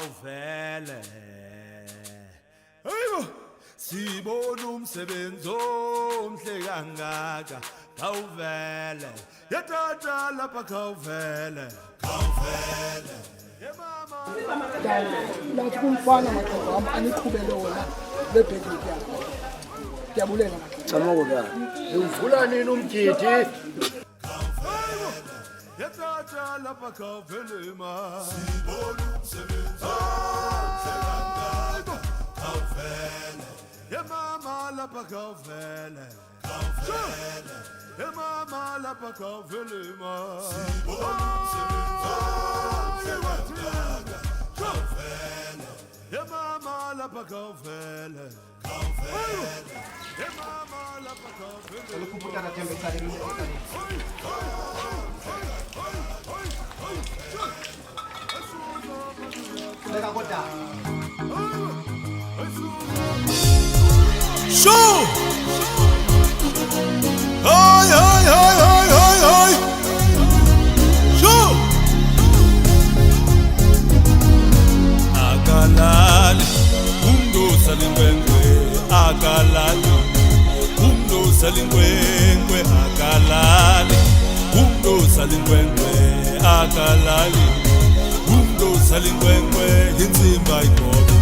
kawuvele hayibo sibona umsebenzi omhle kangaka kawuvele yatata lapha kawuvele lathi kumfana maxhoba wam aniqhubele wona bebhedliki yakho ndiyabulela Camoka uvula nini umgidi yatata lapha kawuvele ma sibona umsebenzi omhle kangaka kawuvele mama lapha kawuvele mama lapha kawuvele ma sibona umsebenzi omhle kangaka kawuvele mama lapha kawuvele mama lapha kawuvele Show! Ay, ay, ay, ay, ay, ay! Show! Akalali, salingwengwe, akalali, salingwengwe, akalali, salingwengwe, akalali, salingwengwe, insimba ikobe,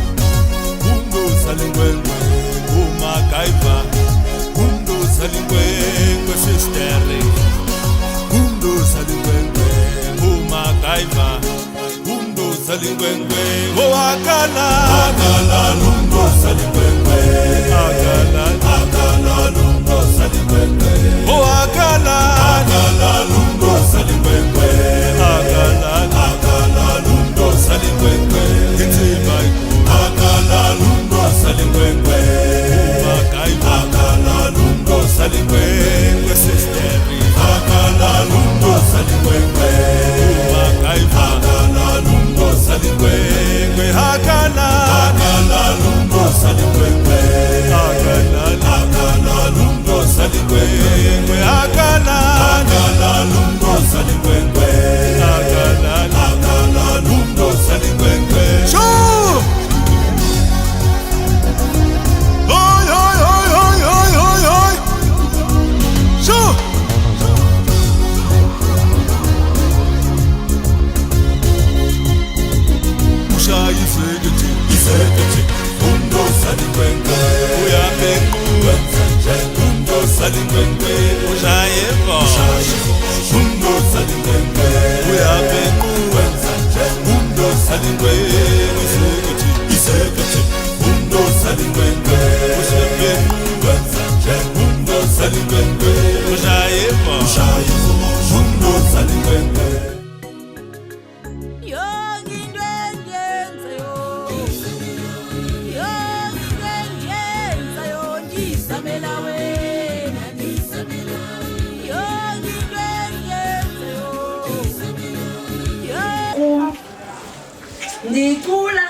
salingwengwe. Umagaiva, salingwengwe sisteri, salingwengwe, umagaiva, salingwengwe, akala, salingwengwe, akala, salingwengwe, akala, salingwengwe, akala, salingwengwe, inzima akala, salingwengwe, salingwengwe sisteri salingwengwe makaiva salingwengwe hakala salingwengwe salingwengwe hakala salingwengwe salingwengwe shoo salingwengwe ushayembo salingwengwe uyabengu salingwengwe isekethi salingwengwe usebengu salingwengwe ushayembo salingwengwe Ndicula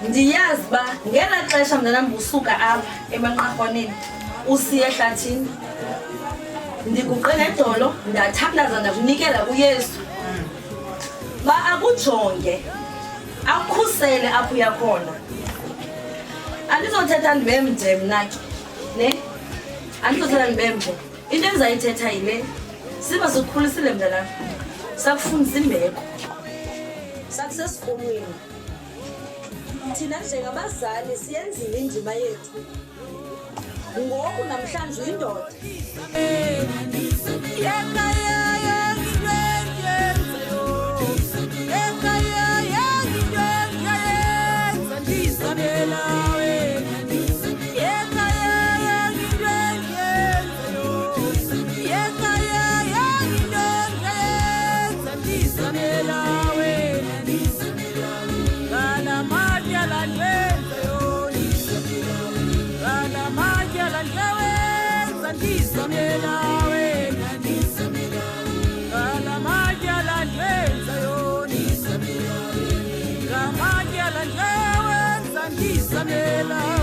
ndiyazi ba ngela xesha mntanam usuka apha emanqarhwaneni usiya ehlathini ndiguqe nedolo ndathandaza ndakunikela kuYesu ba akujonge akukhusele apho uyakhona andizothetha ndibe mde mna ke ne andizothetha ndibe mde into endizayithetha yile siba sikhulisile mntanam sakufundisa imbeko sakusesikolweni thina njengabazali siyenzile indima yethu ngoku namhlanje uyindoda Samela